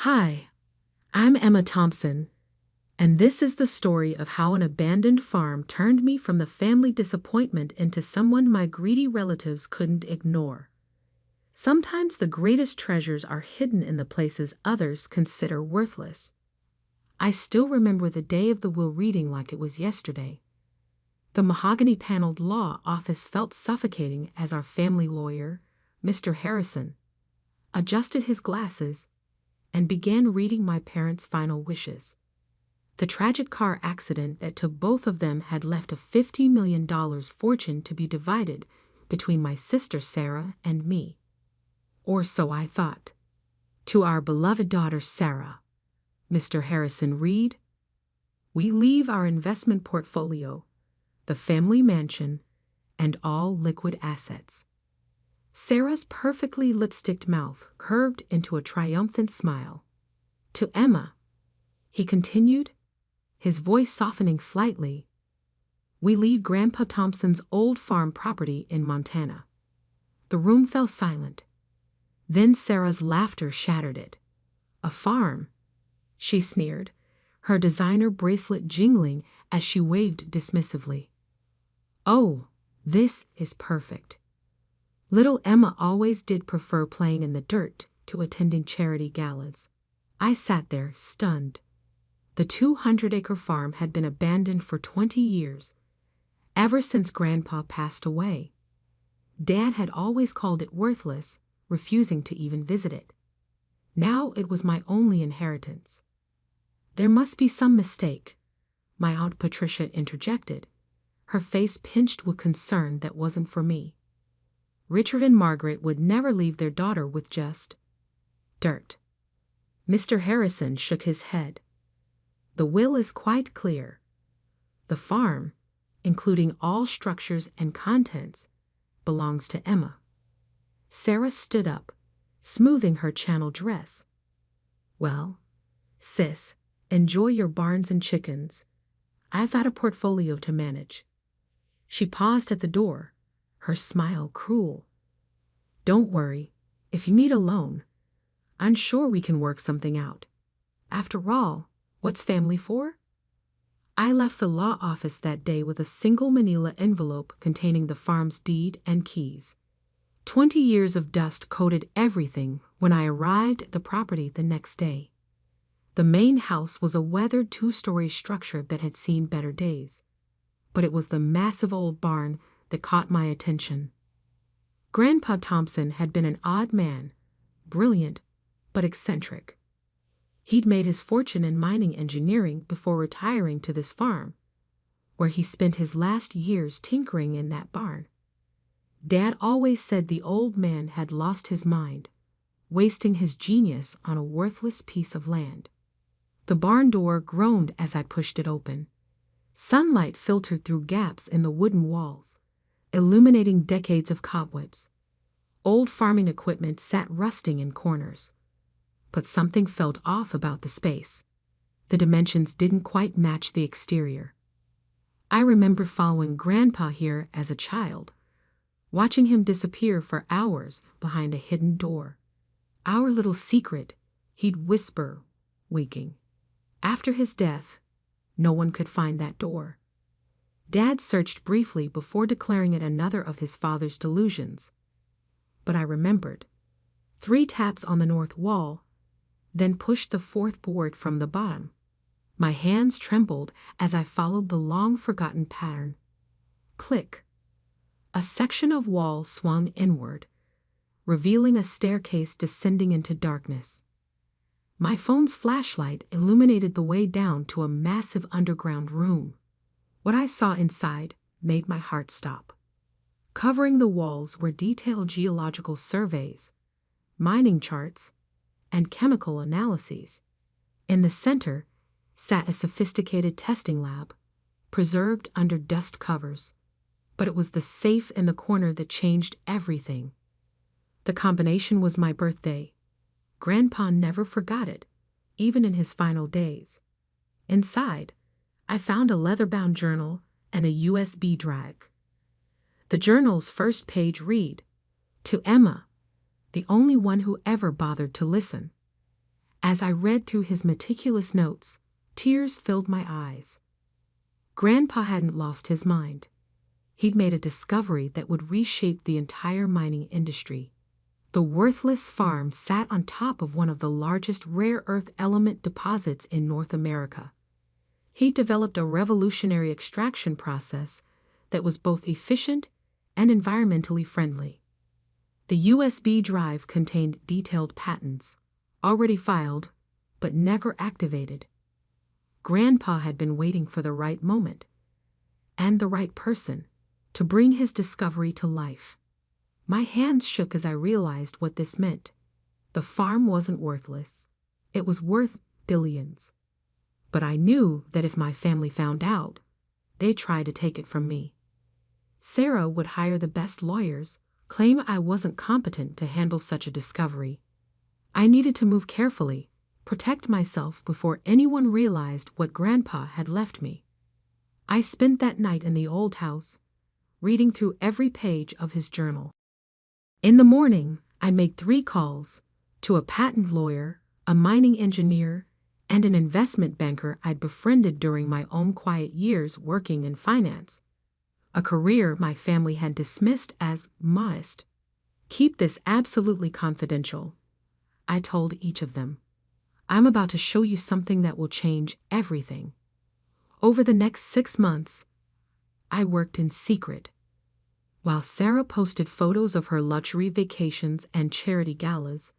Hi, I'm Emma Thompson, and this is the story of how an abandoned farm turned me from the family disappointment into someone my greedy relatives couldn't ignore. Sometimes the greatest treasures are hidden in the places others consider worthless. I still remember the day of the will reading like it was yesterday. The mahogany-paneled law office felt suffocating as our family lawyer, Mr. Harrison, adjusted his glasses and began reading my parents' final wishes. The tragic car accident that took both of them had left a $50 million fortune to be divided between my sister Sarah and me. Or so I thought. To our beloved daughter Sarah, Mr. Harrison read, "We leave our investment portfolio, the family mansion, and all liquid assets." Sarah's perfectly lipsticked mouth curved into a triumphant smile. To Emma, he continued, his voice softening slightly, "We leave Grandpa Thompson's old farm property in Montana." The room fell silent. Then Sarah's laughter shattered it. "A farm?" she sneered, her designer bracelet jingling as she waved dismissively. "Oh, this is perfect." Little Emma always did prefer playing in the dirt to attending charity galas. I sat there, stunned. The 200-acre farm had been abandoned for 20 years, ever since Grandpa passed away. Dad had always called it worthless, refusing to even visit it. Now it was my only inheritance. "There must be some mistake," my Aunt Patricia interjected, her face pinched with concern that wasn't for me. Richard and Margaret would never leave their daughter with just dirt. Mr. Harrison shook his head. "The will is quite clear. The farm, including all structures and contents, belongs to Emma." Sarah stood up, smoothing her channel dress. "Well, sis, enjoy your barns and chickens. I've got a portfolio to manage." She paused at the door, her smile cruel. "Don't worry, if you need a loan, I'm sure we can work something out. After all, what's family for?" I left the law office that day with a single manila envelope containing the farm's deed and keys. 20 years of dust coated everything when I arrived at the property the next day. The main house was a weathered 2-story structure that had seen better days, but it was the massive old barn that caught my attention. Grandpa Thompson had been an odd man, brilliant but eccentric. He'd made his fortune in mining engineering before retiring to this farm, where he spent his last years tinkering in that barn. Dad always said the old man had lost his mind, wasting his genius on a worthless piece of land. The barn door groaned as I pushed it open. Sunlight filtered through gaps in the wooden walls, illuminating decades of cobwebs. Old farming equipment sat rusting in corners. But something felt off about the space. The dimensions didn't quite match the exterior. I remember following Grandpa here as a child, watching him disappear for hours behind a hidden door. Our little secret, he'd whisper, winking. After his death, no one could find that door. Dad searched briefly before declaring it another of his father's delusions. But I remembered. 3 taps on the north wall, then pushed the 4th board from the bottom. My hands trembled as I followed the long-forgotten pattern. Click. A section of wall swung inward, revealing a staircase descending into darkness. My phone's flashlight illuminated the way down to a massive underground room. What I saw inside made my heart stop. Covering the walls were detailed geological surveys, mining charts, and chemical analyses. In the center sat a sophisticated testing lab, preserved under dust covers. But it was the safe in the corner that changed everything. The combination was my birthday. Grandpa never forgot it, even in his final days. Inside, I found a leather-bound journal and a USB drive. The journal's first page read, "To Emma, the only one who ever bothered to listen." As I read through his meticulous notes, tears filled my eyes. Grandpa hadn't lost his mind. He'd made a discovery that would reshape the entire mining industry. The worthless farm sat on top of one of the largest rare earth element deposits in North America. He developed a revolutionary extraction process that was both efficient and environmentally friendly. The USB drive contained detailed patents, already filed, but never activated. Grandpa had been waiting for the right moment, and the right person, to bring his discovery to life. My hands shook as I realized what this meant. The farm wasn't worthless. It was worth billions. But I knew that if my family found out, they'd try to take it from me. Sarah would hire the best lawyers, claim I wasn't competent to handle such a discovery. I needed to move carefully, protect myself before anyone realized what Grandpa had left me. I spent that night in the old house, reading through every page of his journal. In the morning, I made 3 calls to a patent lawyer, a mining engineer, and an investment banker I'd befriended during my own quiet years working in finance, a career my family had dismissed as modest. "Keep this absolutely confidential," I told each of them. "I'm about to show you something that will change everything." Over the next 6 months, I worked in secret. While Sarah posted photos of her luxury vacations and charity galas,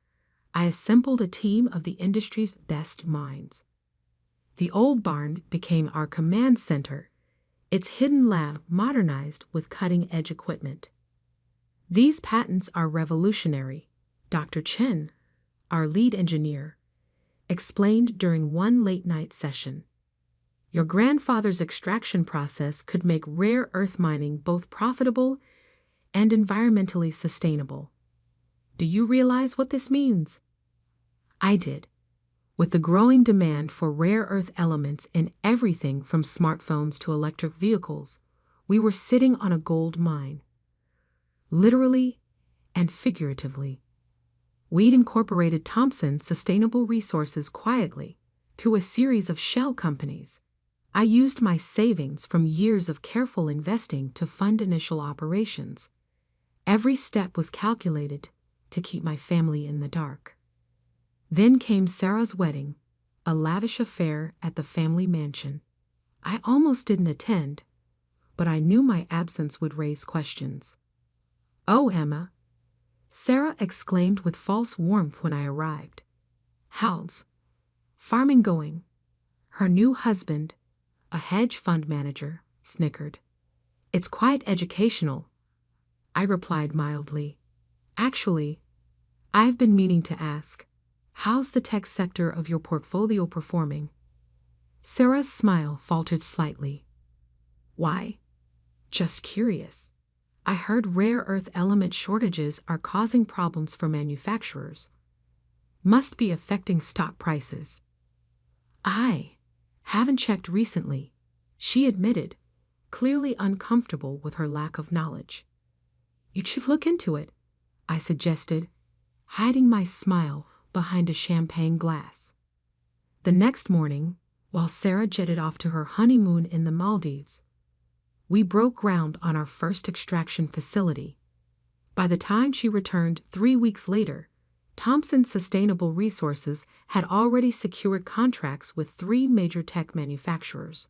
I assembled a team of the industry's best minds. The old barn became our command center, its hidden lab modernized with cutting-edge equipment. "These patents are revolutionary," Dr. Chen, our lead engineer, explained during one late-night session. "Your grandfather's extraction process could make rare earth mining both profitable and environmentally sustainable. Do you realize what this means?" I did. With the growing demand for rare earth elements in everything from smartphones to electric vehicles, we were sitting on a gold mine. Literally and figuratively. We'd incorporated Thompson Sustainable Resources quietly through a series of shell companies. I used my savings from years of careful investing to fund initial operations. Every step was calculated to keep my family in the dark. Then came Sarah's wedding, a lavish affair at the family mansion. I almost didn't attend, but I knew my absence would raise questions. "Oh, Emma," Sarah exclaimed with false warmth when I arrived. "How's farming going?" Her new husband, a hedge fund manager, snickered. "It's quite educational," I replied mildly. "Actually, I've been meaning to ask, how's the tech sector of your portfolio performing?" Sarah's smile faltered slightly. "Why? Just curious. I heard rare earth element shortages are causing problems for manufacturers. Must be affecting stock prices." "I haven't checked recently," she admitted, clearly uncomfortable with her lack of knowledge. "You should look into it," I suggested, hiding my smile behind a champagne glass. The next morning, while Sarah jetted off to her honeymoon in the Maldives, we broke ground on our first extraction facility. By the time she returned 3 weeks later, Thompson Sustainable Resources had already secured contracts with 3 major tech manufacturers.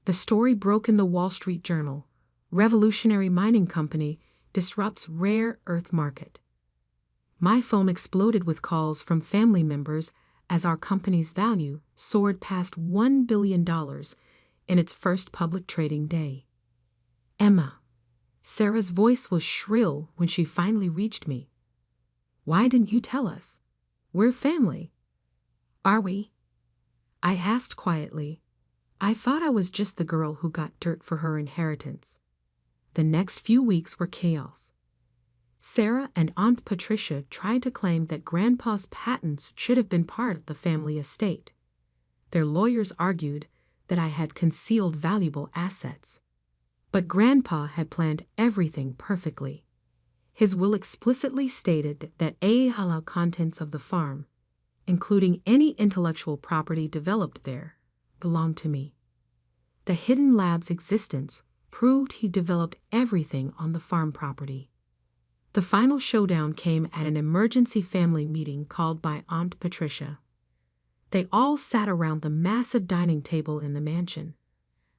The story broke in the Wall Street Journal. "Revolutionary mining company disrupts rare earth market." My phone exploded with calls from family members as our company's value soared past $1 billion in its first public trading day. "Emma," Sarah's voice was shrill when she finally reached me. "Why didn't you tell us? We're family." "Are we?" I asked quietly. I thought I was just the girl who got dirt for her inheritance. The next few weeks were chaos. Sarah and Aunt Patricia tried to claim that Grandpa's patents should have been part of the family estate. Their lawyers argued that I had concealed valuable assets. But Grandpa had planned everything perfectly. His will explicitly stated that all contents of the farm, including any intellectual property developed there, belonged to me. The hidden lab's existence proved he developed everything on the farm property. The final showdown came at an emergency family meeting called by Aunt Patricia. They all sat around the massive dining table in the mansion,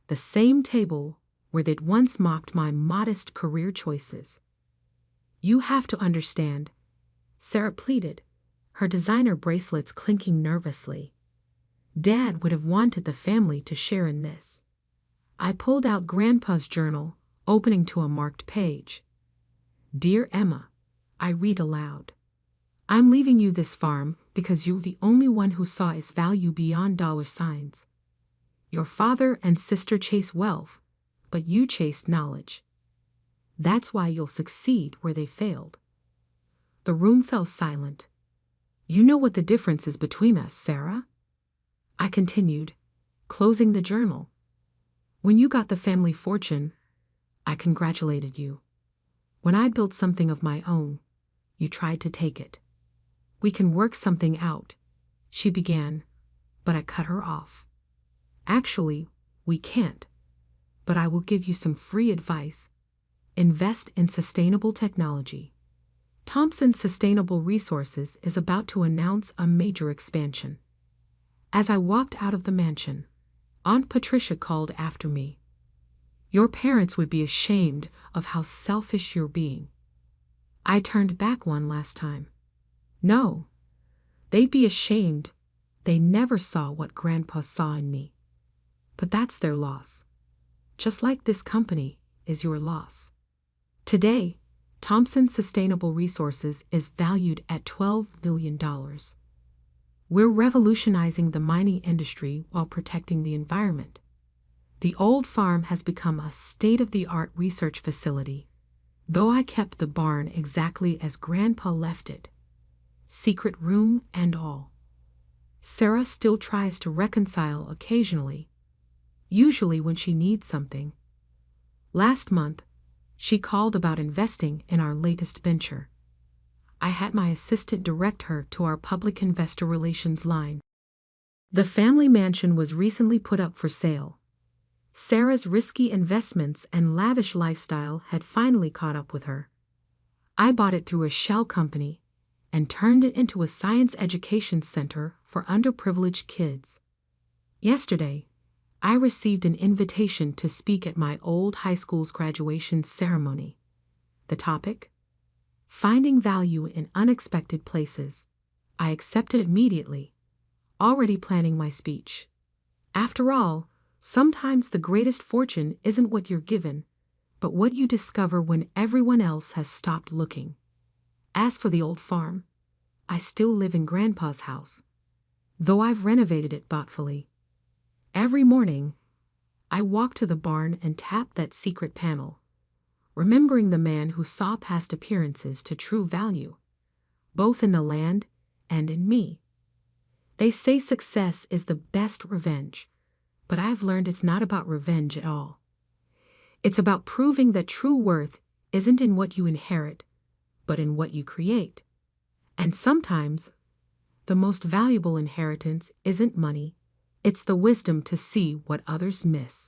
the same table where they'd once mocked my modest career choices. "You have to understand," Sarah pleaded, her designer bracelets clinking nervously. "Dad would have wanted the family to share in this." I pulled out Grandpa's journal, opening to a marked page. "Dear Emma," I read aloud, "I'm leaving you this farm because you're the only one who saw its value beyond dollar signs. Your father and sister chase wealth, but you chased knowledge. That's why you'll succeed where they failed." The room fell silent. "You know what the difference is between us, Sarah?" I continued, closing the journal. "When you got the family fortune, I congratulated you. When I built something of my own, you tried to take it. We can work something out," she began, but I cut her off. "Actually, we can't, but I will give you some free advice. Invest in sustainable technology. Thompson Sustainable Resources is about to announce a major expansion." As I walked out of the mansion, Aunt Patricia called after me. "Your parents would be ashamed of how selfish you're being." I turned back one last time. "No, they'd be ashamed. They never saw what Grandpa saw in me. But that's their loss. Just like this company is your loss." Today, Thompson Sustainable Resources is valued at $12 billion. We're revolutionizing the mining industry while protecting the environment. The old farm has become a state-of-the-art research facility, though I kept the barn exactly as Grandpa left it, secret room and all. Sarah still tries to reconcile occasionally, usually when she needs something. Last month, she called about investing in our latest venture. I had my assistant direct her to our public investor relations line. The family mansion was recently put up for sale. Sarah's risky investments and lavish lifestyle had finally caught up with her. I bought it through a shell company and turned it into a science education center for underprivileged kids. Yesterday, I received an invitation to speak at my old high school's graduation ceremony. The topic? Finding value in unexpected places. I accepted immediately, already planning my speech. After all, sometimes the greatest fortune isn't what you're given, but what you discover when everyone else has stopped looking. As for the old farm, I still live in Grandpa's house, though I've renovated it thoughtfully. Every morning, I walk to the barn and tap that secret panel, remembering the man who saw past appearances to true value, both in the land and in me. They say success is the best revenge, but I've learned it's not about revenge at all. It's about proving that true worth isn't in what you inherit, but in what you create. And sometimes, the most valuable inheritance isn't money, it's the wisdom to see what others miss.